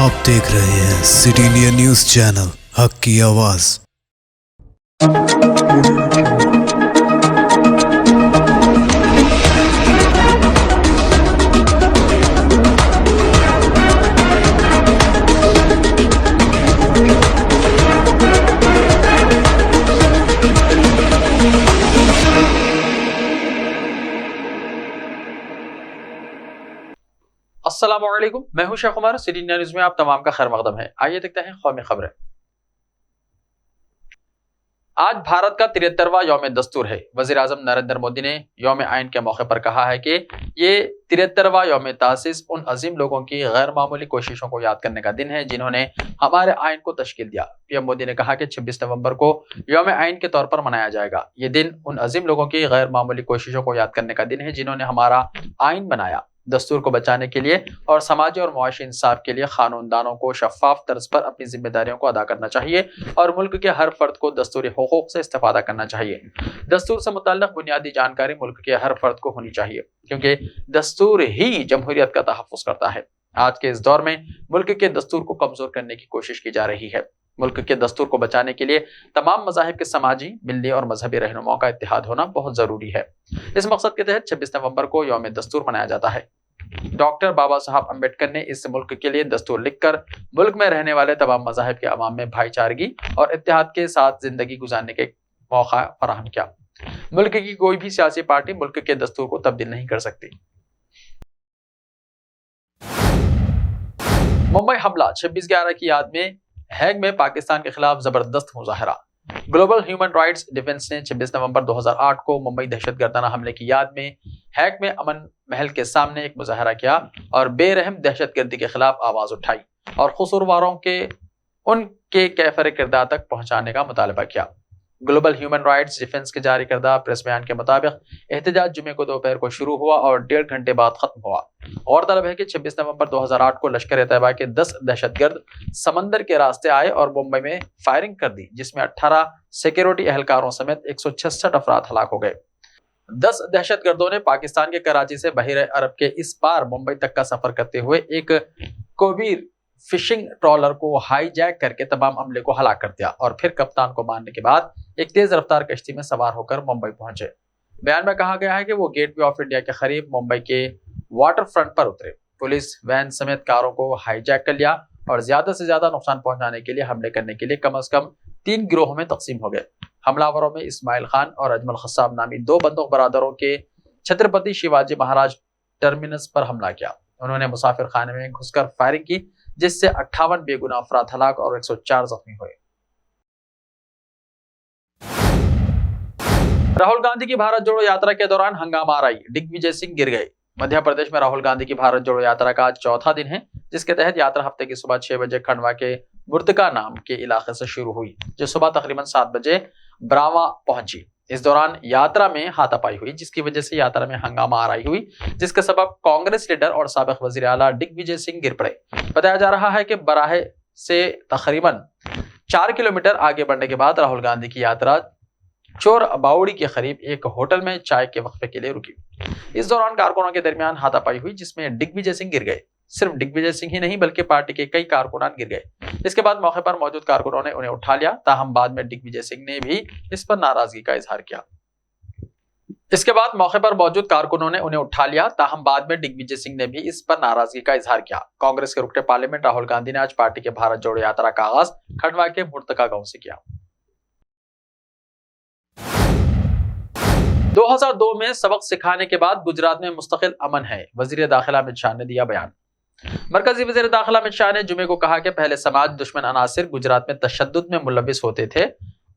आप देख रहे हैं सिटी इंडिया न्यूज चैनल हक की आवाज। अस्सलाम वालेकुम, मैं हूं Sheikh Umar. City India news में आप तमाम का खैर मकदम है। आइए देखते हैं कौमी खबरें। आज भारत का 73वां यौम दस्तूर है। वजीर आजम नरेंद्र मोदी ने यौम आइन के मौके पर कहा है कि ये 73वां यौम तासीस उन अजीम लोगों की गैर मामूली कोशिशों को याद करने का दिन है जिन्होंने हमारे आइन को तश्कील दिया। पीएम मोदी ने कहा कि 26 नवंबर को यौम आइन के तौर पर मनाया जाएगा। ये दिन उन अजीम लोगों की गैर मामूली कोशिशों को याद करने का दिन है जिन्होंने हमारा आइन बनाया। दस्तूर को बचाने के लिए और समाजी और मुआशी इंसाफ के लिए कानूनदानों को शफाफ तर्ज पर अपनी जिम्मेदारियों को अदा करना चाहिए और मुल्क के हर फर्द को दस्तूरी हुकूक से इस्तेफादा करना चाहिए। दस्तूर से मुताल्लिक़ बुनियादी जानकारी मुल्क के हर फर्द को होनी चाहिए क्योंकि दस्तूर ही जमहूरियत का तहफ़्फ़ुज़ करता है। आज के इस दौर में मुल्क के दस्तूर को कमजोर करने की कोशिश की जा रही है। मुल्क के दस्तूर को बचाने के लिए तमाम मज़ाहिब के समाजी, मिल्ली और मजहबी रहनुमाओं का इत्तेहाद होना बहुत जरूरी है। इस मकसद के तहत 26 नवंबर को यौम दस्तूर मनाया जाता है। डॉक्टर बाबा साहब अम्बेडकर ने इस मुल्क के लिए दस्तूर लिखकर मुल्क में रहने वाले तमाम मज़ाहिब के अवाम में भाईचारगी और इत्तेहाद के साथ जिंदगी गुजारने के मौका फराहम किया। मुल्क की कोई भी सियासी पार्टी मुल्क के दस्तूर को तब्दील नहीं कर सकती। मुंबई हमला 26/11 की याद में हैग में पाकिस्तान के खिलाफ जबरदस्त मुजाहरा। ग्लोबल ह्यूमन राइट्स डिफेंस ने 26 नवंबर 2008 को मुंबई दहशतगर्दाना हमले की याद में हैग में अमन महल के सामने एक मुजाहरा किया और बेरहम दहशतगर्दी के खिलाफ आवाज उठाई और कसूरवारों के उनके कैफर किरदार तक पहुंचाने का मुतालबा किया। ग्लोबल ह्यूमन राइट्स डिफेंस के जारी करदा प्रेस बयान के मुताबिक एहतजाज जुमे को दोपहर को शुरू हुआ और 1.5 घंटे बाद खत्म हुआ। गौरतलब है कि 26 नवंबर 2008 को लश्कर तैयबा के 10 दहशतगर्द समंदर के रास्ते आए और मुंबई में फायरिंग कर दी, जिसमें 18 सिक्योरिटी एहलकारों समेत 166 अफराद हलाक हो गए। 10 दहशतगर्दों ने पाकिस्तान के कराची से बहिर अरब के इस पार मुंबई तक का सफर करते हुए एक कोबीर फिशिंग ट्रॉलर को हाईजैक करके तमाम अमले को हलाक कर दिया और फिर कप्तान को मारने के बाद एक तेज रफ्तार कश्ती में सवार होकर मुंबई पहुंचे। बयान में कहा गया है कि वो गेटवे ऑफ इंडिया के करीब मुंबई के वाटर फ्रंट पर उतरे। पुलिस वैन समेत कारों को हाईजैक कर लिया और ज्यादा से ज्यादा नुकसान पहुंचाने के लिए हमले करने के लिए कम से कम 3 गिरोहों में तकसीम हो गए। हमलावरों में इस्माइल खान और अजमल खस्साब नामी 2 बंदूक बरादरों के छत्रपति शिवाजी महाराज टर्मिनस पर हमला किया। उन्होंने मुसाफिर खाने में घुसकर फायरिंग की, जिससे 58 बेगुनाह अफराद हलाक और 104 जख्मी हुए। राहुल गांधी की भारत जोड़ो यात्रा के दौरान हंगामा आरआई, दिग्विजय सिंह गिर गए। मध्य प्रदेश में राहुल गांधी की भारत जोड़ो यात्रा का आज चौथा दिन है, जिसके तहत यात्रा हफ्ते की सुबह 6 बजे खंडवा के मुर्तका नाम के इलाके से शुरू हुई, जो सुबह तकरीबन 7 बजे ब्रावा पहुंची। इस दौरान यात्रा में हाथापाई हुई, जिसकी वजह से यात्रा में हंगामा आरआई हुई, जिसका सबब कांग्रेस लीडर और साबिक वजीर आला दिग्विजय सिंह गिर पड़े। बताया जा रहा है कि बराहे से तकरीबन 4 किलोमीटर आगे बढ़ने के बाद राहुल गांधी की यात्रा चोर बावड़ी के करीब एक होटल में चाय के वक्फे के लिए रुकी। इस दौरान कारकुनों के दरमियान हाथापाई हुई, जिसमें दिग्विजय सिंह गिर गए। सिर्फ दिग्विजय सिंह ही नहीं बल्कि पार्टी के कई कारकुनान गिर गए। इसके बाद मौके पर मौजूद कारकुनों ने उन्हें उठा लिया, ताहम बाद में दिग्विजय सिंह ने भी इस पर नाराजगी का इजहार किया। कांग्रेस के रुकने पार्लियामेंट राहुल गांधी ने आज पार्टी के भारत जोड़ो यात्रा का आगाज खंडवा के मुर्तका गांव से किया। 2002 में सबक सिखाने के बाद गुजरात में मुस्तकिल अमन है, वजीर दाखिला अमित शाह ने दिया बयान। मरकजी वजीर दाखिला अमित शाह ने जुमे को कहा कि पहले समाज दुश्मन अनासिर गुजरात में तशद्दुद में मुलविस होते थे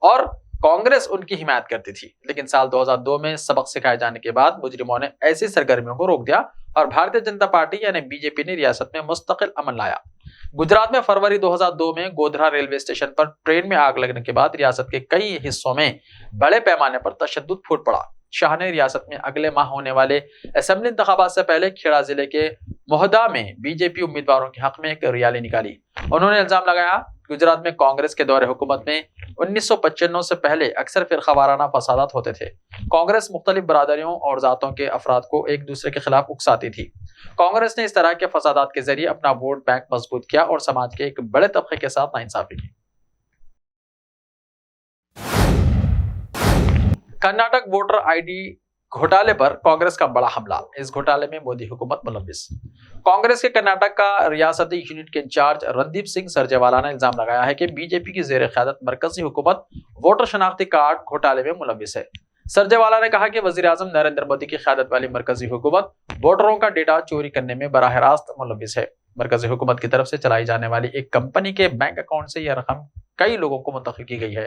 और कांग्रेस उनकी हिमायत करती थी, लेकिन साल 2002 में सबक सिखाए जाने के बाद मुजरिमों ने ऐसी सरगर्मियों को रोक दिया और भारतीय जनता पार्टी यानी बीजेपी ने रियासत में मुस्तकिल अमन लाया। गुजरात में फरवरी 2002 में गोधरा रेलवे स्टेशन पर ट्रेन में आग लगने के बाद रियासत के कई हिस्सों में बड़े पैमाने पर तशद्दुद फूट पड़ा। शाह ने रियासत में अगले माह होने वाले असेंबली इंतखाबात से पहले खेड़ा जिले के मोहदा में बीजेपी उम्मीदवारों के हक में एक रैली निकाली। उन्होंने इल्जाम लगाया गुजरात में कांग्रेस के दौरे हुकूमत में 1995 से पहले अक्सर फिरका वाराना फसादात होते थे। कांग्रेस मुख्तलिफ बरादरियों और जातों के अफराद को एक दूसरे के खिलाफ उकसाती थी। कांग्रेस ने इस तरह के फसादात के जरिए अपना वोट बैंक मजबूत किया और समाज के एक बड़े तबके के साथ नाइंसाफी की। कर्नाटक वोटर आईडी घोटाले पर कांग्रेस का बड़ा हमला, इस घोटाले में मोदी हुकूमत मुलव्विस। कांग्रेस के कर्नाटक का रियासती यूनिट के इंचार्ज रणदीप सिंह सरजेवाला ने इल्जाम लगाया है कि बीजेपी की जेर क़यादत मरकजी हुकूमत वोटर शनाख्ती कार्ड घोटाले में मुलव्विस है। सरजेवाला ने कहा कि वजीर आजम नरेंद्र मोदी की क़यादत वाली मरकजी हुकूमत वोटरों का डेटा चोरी करने में बराह रास्त मुलव्विस है। मरकजी हुकूमत की तरफ से चलाई जाने वाली एक कंपनी के बैंक अकाउंट से यह रकम कई लोगों को मुंतकिल की गई है।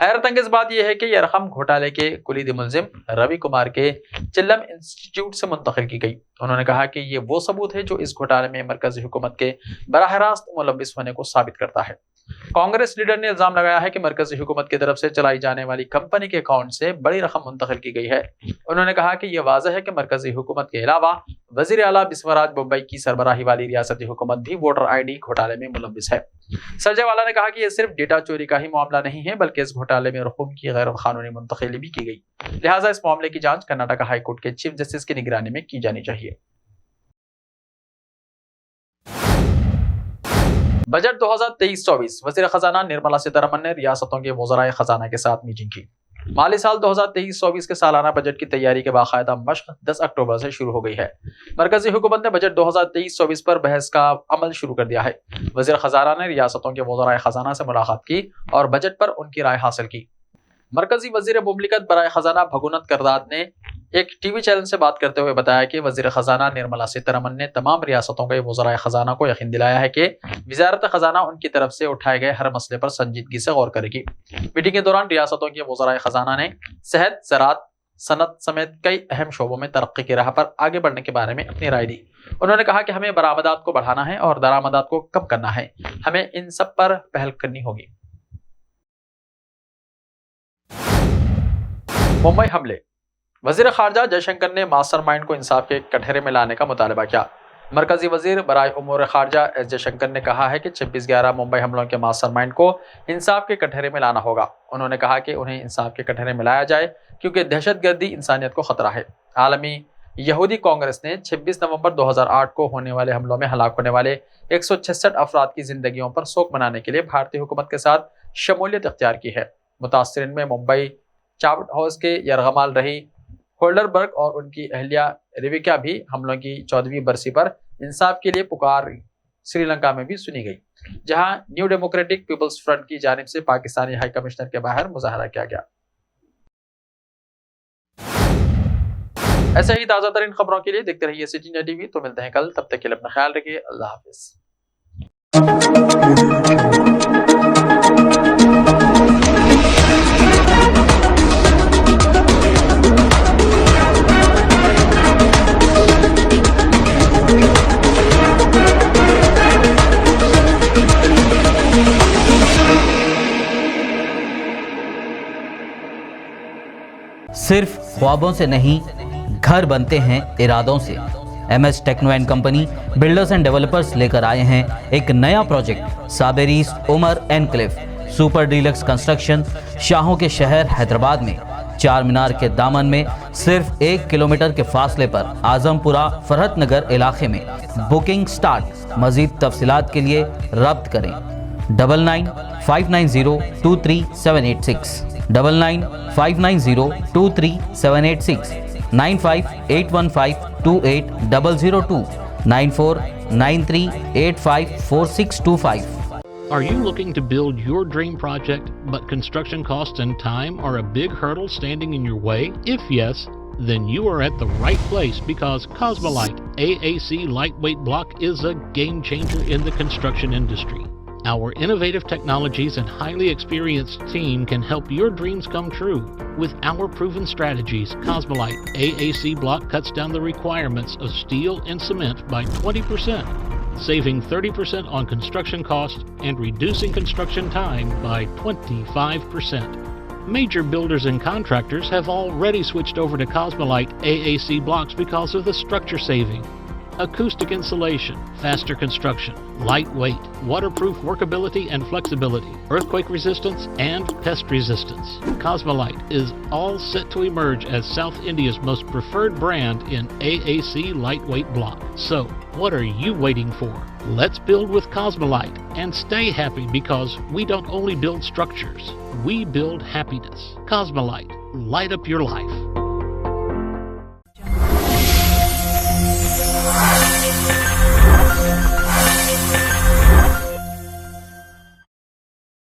हैरत अंगेज बात यह है कि यह रकम घोटाले के कुलीदी मुलजिम रवि कुमार के चिल्लम इंस्टीट्यूट से मुंतकिल की गई। उन्होंने कहा कि ये वो सबूत है जो इस घोटाले में मरकजी हुकूमत के बराह रास्त मुलव्विस होने को साबित करता है। कांग्रेस लीडर ने इल्जाम लगाया है कि मरकजी हुकूमत की तरफ से चलाई जाने वाली कंपनी के अकाउंट से बड़ी रकम मुंतकिल की गई है। उन्होंने कहा कि यह वाज़ेह है कि मरकजी हुकूमत के अलावा वजीर आला बिस्वराज मुंबई की सरबराही वाली रियासती हुकूमत भी वोटर आईडी घोटाले में मुलव्विस है। सरजेवाला ने कहा कि यह सिर्फ डेटा चोरी का ही मामला नहीं है, बल्कि इस घोटाले में रकूम की गैर कानूनी मुंतकिली भी की गई। लिहाजा इस मामले की जांच कर्नाटक हाई कोर्ट के चीफ जस्टिस की निगरानी में की जानी चाहिए। बजट 2023-24, वज़ीर खजाना निर्मला सीतारमण ने रियासतों के वज़राए खजाना के साथ मीटिंग की। माली साल 2023-24 के सालाना बजट की तैयारी के बाकायदा मश्क 10 अक्टूबर से शुरू हो गई है। मरकजी हुकूमत ने बजट 2023-24 पर बहस का अमल शुरू कर दिया है। वज़ीर खजाना ने रियासतों के वज़राए खजाना से मुलाकात की और बजट पर उनकी राय हासिल की। मरकजी वज़ीर मुमलिकत बराए खजाना भगुनत करदाद ने एक टीवी चैनल से बात करते हुए बताया कि वज़ीर खजाना निर्मला सीतारमण ने तमाम रियासतों के वज़राए खजाना को यकीन दिलाया है कि वज़ारत खजाना उनकी तरफ से उठाए गए हर मसले पर संजीदगी से गौर करेगी। मीटिंग के दौरान रियासतों के वज़राए खजाना ने सेहत, ज़राअत, सनत समेत कई अहम शोबों में तरक्की की राह पर आगे बढ़ने के बारे में अपनी राय दी। उन्होंने कहा कि हमें बरामदात को बढ़ाना है और दरामदात को कम करना है। हमें इन सब पर पहल करनी होगी। मुंबई हमले, वजीर खारजा जयशंकर ने मास्टरमाइंड को इंसाफ के कटहरे में लाने का मुतालबा किया। मरकजी वजीर बराए उमूर खारजा एस जयशंकर ने कहा है कि 26/11 मुंबई हमलों के मास्टरमाइंड को इंसाफ के कटहरे में लाना होगा। उन्होंने कहा कि उन्हें इंसाफ के कटहरे में लाया जाए क्योंकि दहशतगर्दी इंसानियत को खतरा है। आलमी यहूदी कांग्रेस ने 26 नवंबर 2008 को होने वाले हमलों में हलाक होने वाले 166 अफराद की जिंदगियों पर शोक मनाने के लिए भारतीय हुकूमत के साथ शमूलियत इख्तियार की है। मुतासरीन में मुंबई चार्ट हाउस के यरगमाल रही होल्डरबर्ग और उनकी अहलिया रिविका भी हमलों की 14वीं बरसी पर इंसाफ के लिए पुकार श्रीलंका में भी सुनी गई, जहां न्यू डेमोक्रेटिक पीपल्स फ्रंट की जानिब से पाकिस्तानी हाई कमिश्नर के बाहर मुजाहरा किया गया। ऐसे ही ताज़ा तरीन खबरों के लिए देखते रहिए सिटी इंडिया टीवी। तो मिलते हैं कल, तब तक के लिए अपना ख्याल रखिए। अल्लाह हाफिज। सिर्फ ख्वाबों से नहीं, घर बनते हैं इरादों से। MS techno and company builders and developers लेकर आए हैं एक नया प्रोजेक्ट, साबेरीज Umar enclave super deluxe construction. शाहों के शहर हैदराबाद में चार मीनार के दामन में सिर्फ 1 किलोमीटर के फासले पर आजमपुरा फरहत नगर इलाके में। Booking start. मजीद तफसीलात के लिए रब्त करें 9959023786 9959023786 9581528002 9493854625। Are you looking to build your dream project, but construction costs and time are a big hurdle standing in your way? If yes, then you are at the right place, because Cosmolite AAC lightweight block is a game changer in the construction industry. Our innovative technologies and highly experienced team can help your dreams come true. With our proven strategies, Cosmolite AAC block cuts down the requirements of steel and cement by 20%, saving 30% on construction costs and reducing construction time by 25%. Major builders and contractors have already switched over to Cosmolite AAC blocks because of the structure saving. acoustic insulation, faster construction, lightweight, waterproof workability and flexibility, earthquake resistance, and pest resistance. Cosmolite is all set to emerge as South India's most preferred brand in AAC lightweight block. So, what are you waiting for? Let's build with Cosmolite and stay happy, because we don't only build structures, we build happiness. Cosmolite, light up your life.